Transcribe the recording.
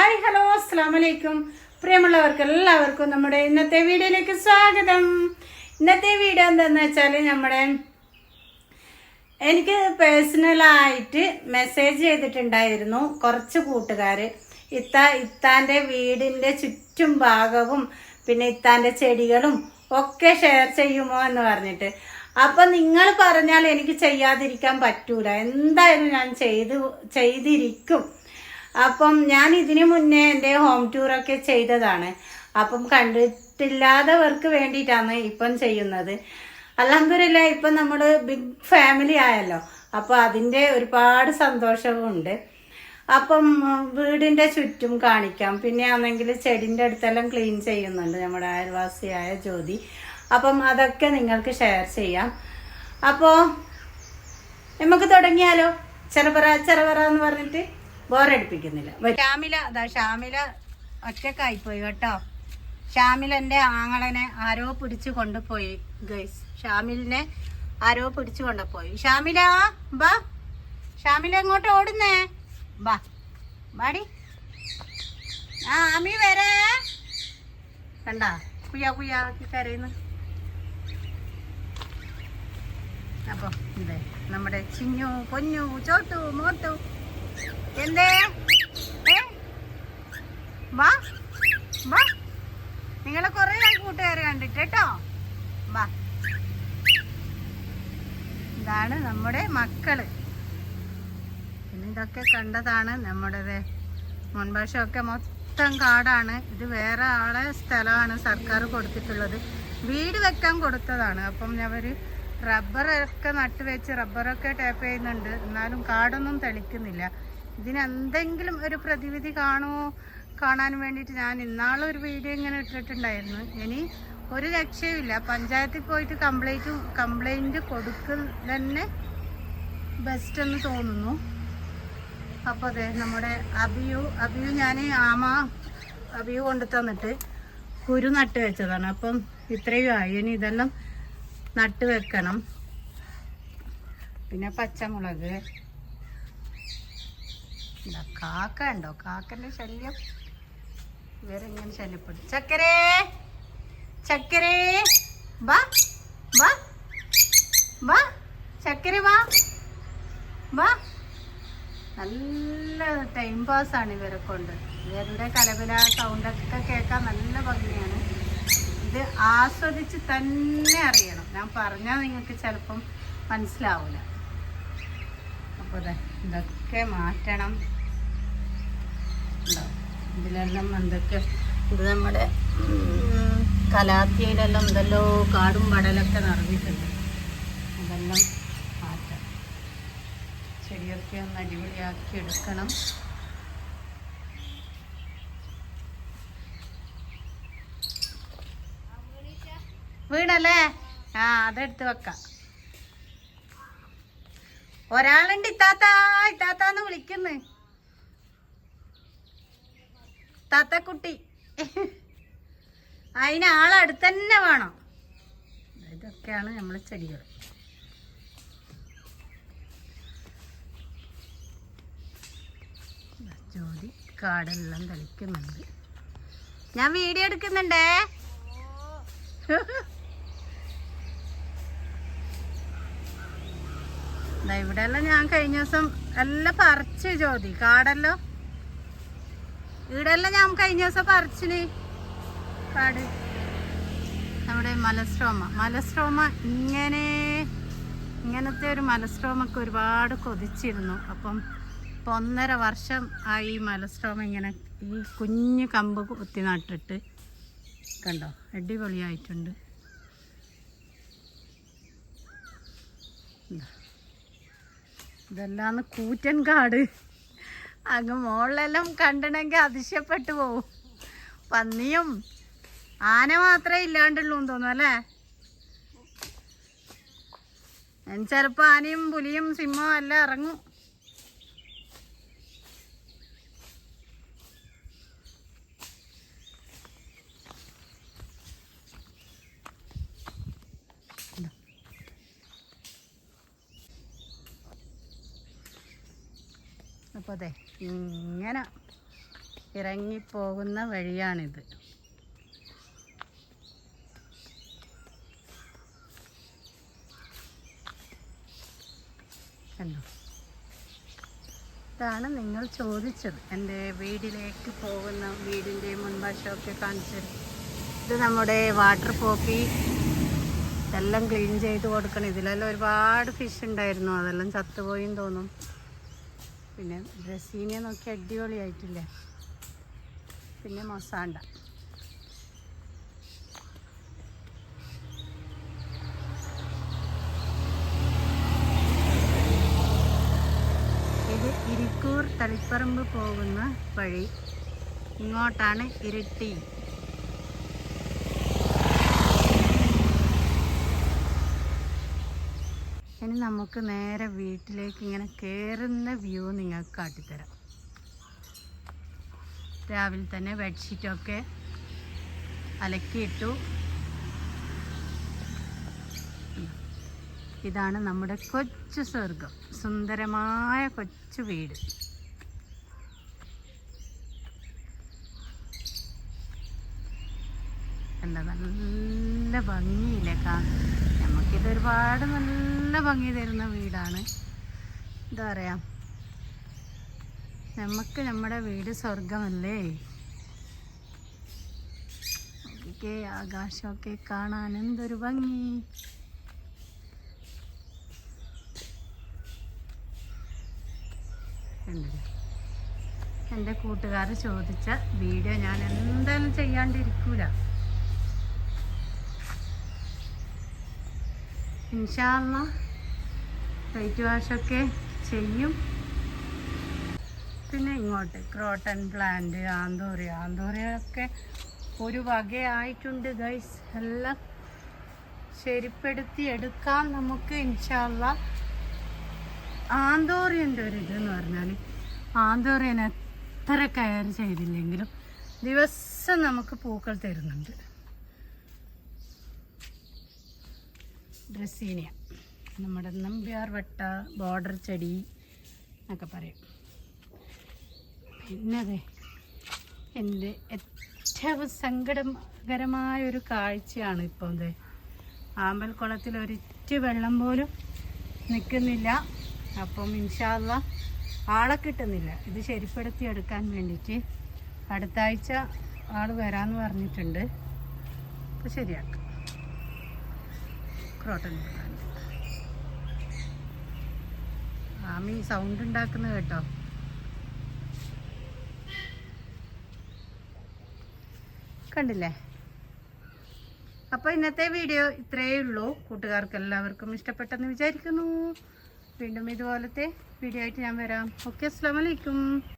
Hi hello അസ്സലാമു അലൈക്കും. പ്രിയമുള്ളവർക്ക് എല്ലാവർക്കും നമ്മുടെ ഇന്നത്തെ വീഡിയോയിലേക്ക് സ്വാഗതം. ഇന്നത്തെ വീഡിയോ എന്താണെന്ന് വെച്ചാൽ എനിക്ക് പേഴ്സണലായിട്ട് മെസ്സേജ് ചെയ്തിട്ടുണ്ടായിരുന്നു കുറച്ച് കൂട്ടുകാർ. ഇത്താൻ്റെ വീടിൻ്റെ ചുറ്റും ഭാഗവും പിന്നെ ഇത്താൻ്റെ ചെടികളും ഒക്കെ ഷെയർ ചെയ്യുമോ എന്ന് പറഞ്ഞിട്ട്. അപ്പം നിങ്ങൾ പറഞ്ഞാൽ എനിക്ക് ചെയ്യാതിരിക്കാൻ പറ്റൂല, എന്തായാലും ഞാൻ ചെയ്തിരിക്കും. അപ്പം ഞാൻ ഇതിനു മുന്നേ എൻ്റെ ഹോം ടൂറൊക്കെ ചെയ്തതാണ്. അപ്പം കണ്ടിട്ടില്ലാത്തവർക്ക് വേണ്ടിയിട്ടാണ് ഇപ്പം ചെയ്യുന്നത്. അൽഹംദുലില്ലാഹ് ഇപ്പം നമ്മൾ ബിഗ് ഫാമിലി ആയല്ലോ, അപ്പോൾ അതിൻ്റെ ഒരുപാട് സന്തോഷവുമുണ്ട്. അപ്പം വീടിൻ്റെ ചുറ്റും കാണിക്കാം. പിന്നെ ആണെങ്കിൽ ചെടിൻ്റെ അടുത്തെല്ലാം ക്ലീൻ ചെയ്യുന്നുണ്ട് നമ്മുടെ അയൽവാസിയായ ജ്യോതി. അപ്പം അതൊക്കെ നിങ്ങൾക്ക് ഷെയർ ചെയ്യാം. അപ്പോൾ നമുക്ക് തുടങ്ങിയാലോ? ചെറുപറ എന്ന് പറഞ്ഞിട്ട് ബോറടിപ്പിക്കുന്നില്ല. ഷാമില ഒറ്റക്കായിപ്പോയി കേട്ടോ. ഷാമിൽ എൻ്റെ ആങ്ങളനെ ആരോ പിടിച്ചു കൊണ്ടുപോയി ഗൈസ്. ഷാമിലിനെ ആരോ പിടിച്ചു കൊണ്ടുപോയി. ഷാമില ബാ, ഷാമില എങ്ങോട്ട് ഓടുന്നേ? ബാ ബാടി. ആമി വരെ കണ്ട കുയ്യാ കരയുന്നു. അപ്പൊ ഇതേ നമ്മുടെ ചിന്നു പൊന്നു ചോട്ടു മോട്ടു എന്തേ വാ വാ, നിങ്ങളെ കുറെ ആയി കൂട്ടുകാരെ കണ്ടിട്ട് കേട്ടോ. വാ, ഇതാണ് നമ്മുടെ മക്കള്. പിന്നെ ഇതൊക്കെ കണ്ടതാണ് നമ്മുടെ മുൻവശമൊക്കെ മൊത്തം കാടാണ്. ഇത് വേറെ ആളെ സ്ഥലമാണ് സർക്കാർ കൊടുത്തിട്ടുള്ളത്, വീട് വെക്കാൻ കൊടുത്തതാണ്. അപ്പം അവർ റബ്ബറൊക്കെ നട്ടുവെച്ച് റബ്ബറൊക്കെ ടാപ്പ് ചെയ്യുന്നുണ്ട്, എന്നാലും കാടൊന്നും തെളിക്കുന്നില്ല. ഇതിനെന്തെങ്കിലും ഒരു പ്രതിവിധി കാണാൻ വേണ്ടിയിട്ട് ഞാൻ ഇന്നാളൊരു വീഡിയോ ഇങ്ങനെ ഇട്ടിട്ടുണ്ടായിരുന്നു. ഇനി ഒരു രക്ഷയുമില്ല, പഞ്ചായത്തിൽ പോയിട്ട് കംപ്ലൈൻറ്റ് കൊടുക്കുന്നതന്നെ ബെസ്റ്റ് എന്ന് തോന്നുന്നു. അപ്പോൾ അതെ നമ്മുടെ അബിയു ഞാൻ അബിയു കൊണ്ടു തന്നിട്ട് കുരു നട്ട് വെച്ചതാണ്. അപ്പം ഇത്രയും ആയി, ഇനി ഇതെല്ലാം നട്ട് വെക്കണം. പിന്നെ പച്ചമുളക്. കാക്ക ഉണ്ടോ? കാക്കൻ്റെ ശല്യം വേറെ ഇങ്ങനെ ശല്യപ്പെടും. ചക്കരേ വാ വാ വാ, ചക്കര വാ വാ. നല്ല ടൈം പാസ്സാണ് ഇവരെ കൊണ്ട്. ഇവരുടെ കലപില സൗണ്ടൊക്കെ കേൾക്കാൻ നല്ല ഭംഗിയാണ്. ഇത് ആസ്വദിച്ച് തന്നെ അറിയണം. ഞാൻ പറഞ്ഞാൽ നിങ്ങൾക്ക് ചിലപ്പം മനസ്സിലാവില്ല. അപ്പോൾ ഇതൊക്കെ മാറ്റണം. ഇതിലെല്ലാം എന്തൊക്കെ ഇത് നമ്മുടെ കലാത്തിയിലെല്ലാം എന്തെല്ലോ കാടും പടലൊക്കെ നിറഞ്ഞിട്ടുണ്ട്. അതെല്ലാം മാറ്റണം. ചെടിയൊക്കെ ഒന്ന് അടിപൊളിയാക്കി എടുക്കണം. വീണല്ലേ? അതെടുത്ത് വെക്കാം. ഒരാളുണ്ട് ഇത്താത്താന്ന് വിളിക്കുന്നു. താത്തക്കുട്ടി, അതിന് ആളടുത്ത് തന്നെ വേണം. ഇതൊക്കെയാണ് നമ്മളെ ചെടികൾ. ജോലി കാടെല്ലാം തെളിക്കുന്നുണ്ട്. ഞാൻ വീഡിയോ എടുക്കുന്നുണ്ടേ. ഇവിടെയെല്ലാം ഞാൻ കഴിഞ്ഞ ദിവസം എല്ലാം പറിച്ച് ജ്യോതി കാടല്ലോ. ഇവിടെയെല്ലാം ഞാൻ കഴിഞ്ഞ ദിവസം പറിച്ചിന് കാട്. നമ്മുടെ മലസ്ട്രോമ ഇങ്ങനത്തെ ഒരു മലസ്ട്രോമൊക്കെ ഒരുപാട് കൊതിച്ചിരുന്നു. അപ്പം ഇപ്പം 1.5 വർഷം ആയി മലസ്ട്രോമ ഇങ്ങനെ ഈ കുഞ്ഞു കമ്പ് കുത്തി നട്ടിട്ട്. കണ്ടോ, അടിപൊളിയായിട്ടുണ്ട്. ഇതെല്ലാം കൂറ്റൻ കാട്. അങ്ങ് മുകളിലെല്ലാം കണ്ടിട്ടുണ്ടെങ്കിൽ അതിശയപ്പെട്ടു പോവും. പന്നിയും ആന മാത്രമേ ഇല്ലാണ്ടുള്ളൂ എന്ന് തോന്നുന്നു അല്ലേ? ചിലപ്പോൾ ആനയും പുലിയും സിംഹവും എല്ലാം ഇറങ്ങും. അപ്പോൾ അതെ ഇങ്ങനെ ഇറങ്ങിപ്പോകുന്ന വഴിയാണിത്. കണ്ടോ, ഇതാണ് നിങ്ങൾ ചോദിച്ചത്, എൻ്റെ വീടിലേക്ക് പോകുന്ന വീടിൻ്റെ മുൻവശമൊക്കെ കാണിച്ചത്. ഇത് നമ്മുടെ വാട്ടർ പോപ്പി, ഇതെല്ലാം ക്ലീൻ ചെയ്ത് കൊടുക്കണം. ഇതിലെല്ലാം ഒരുപാട് ഫിഷ് ഉണ്ടായിരുന്നു, അതെല്ലാം ചത്തുപോയിന്ന് തോന്നും. പിന്നെ ഡ്രസ്സീനെ നോക്കി അടിപൊളിയായിട്ടില്ലേ. പിന്നെ മൊസാണ്ട, ഇത് ഇരിക്കൂർ തളിപ്പറമ്പ് പോകുന്ന വഴി. ഇങ്ങോട്ടാണ് ഇരിട്ടി. ഇനി നമുക്ക് നേരെ വീട്ടിലേക്ക് ഇങ്ങനെ കയറുന്ന വ്യൂ നിങ്ങൾക്ക് കാട്ടിത്തരാം. രാവിലെ തന്നെ ബെഡ്ഷീറ്റൊക്കെ അലക്കിയിട്ടു. ഇതാണ് നമ്മുടെ കൊച്ചു സ്വർഗം, സുന്ദരമായ കൊച്ചു വീട്. എന്താ നല്ല ഭംഗിയില്ലേ നമുക്കിത് ഒരുപാട് നല്ല ഭംഗി തരുന്ന വീടാണ്. എന്താ പറയാ, നമുക്ക് നമ്മുടെ വീട് സ്വർഗമല്ലേ. ഓക്കെ, ആകാശമൊക്കെ കാണാൻ എന്തൊരു ഭംഗി. എൻ്റെ കൂട്ടുകാർ ചോദിച്ച വീഡിയോ ഞാൻ എന്തായാലും ചെയ്യാണ്ടിരിക്കൂല. ഇൻഷാ അല്ലാഹ് വൈറ്റ് വാഷൊക്കെ ചെയ്യും. പിന്നെ ഇങ്ങോട്ട് ക്രോട്ടൺ പ്ലാന്റ്, ആന്തോറിയൊക്കെ ഒരു വകയായിട്ടുണ്ട് ഗൈസ്. എല്ലാം ശരിപ്പെടുത്തി എടുക്കാം നമുക്ക് ഇൻഷാ അല്ലാഹ്. ആന്തോറിയൻ്റെ ഒരു ഇതെന്ന് പറഞ്ഞാൽ, ആന്തോറിയനെ എത്ര കെയർ ചെയ്തില്ലെങ്കിലും ദിവസം നമുക്ക് പൂക്കൾ തരുന്നുണ്ട്. ഡ്രസ്സീനിയ, നമ്മുടെ നമ്പ്യാർ വട്ട, ബോർഡർ ചെടി എന്നൊക്കെ പറയും. പിന്നെ അതെ, എൻ്റെ ഏറ്റവും സങ്കടകരമായൊരു കാഴ്ചയാണ് ഇപ്പോൾ അതെ, ആമ്പൽക്കുളത്തിൽ ഒരിറ്റ് വെള്ളം പോലും നിൽക്കുന്നില്ല. അപ്പം ഇൻഷാ അല്ലാഹ് ആളെ കിട്ടുന്നില്ല. ഇത് ശരിപ്പെടുത്തി എടുക്കാൻ വേണ്ടിയിട്ട് അടുത്ത ആഴ്ച ആൾ വരാമെന്ന് പറഞ്ഞിട്ടുണ്ട്. അപ്പോൾ ശരിയാക്കാം. ക്രോട്ടൺ പ്ലാന്റ്, ആമി സൗണ്ട് ഉണ്ടാക്കുന്നത് കേട്ടോ. കണ്ടില്ലേ? അപ്പോൾ ഇന്നത്തെ വീഡിയോ ഇത്രയേ ഉള്ളൂ. കൂട്ടുകാർക്ക് എല്ലാവർക്കും ഇഷ്ടപ്പെട്ടെന്ന് വിചാരിക്കുന്നു. വീണ്ടും ഇതുപോലത്തെ വീഡിയോ ആയിട്ട് ഞാൻ വരാം. ഓക്കെ, അസ്സലാമു അലൈക്കും.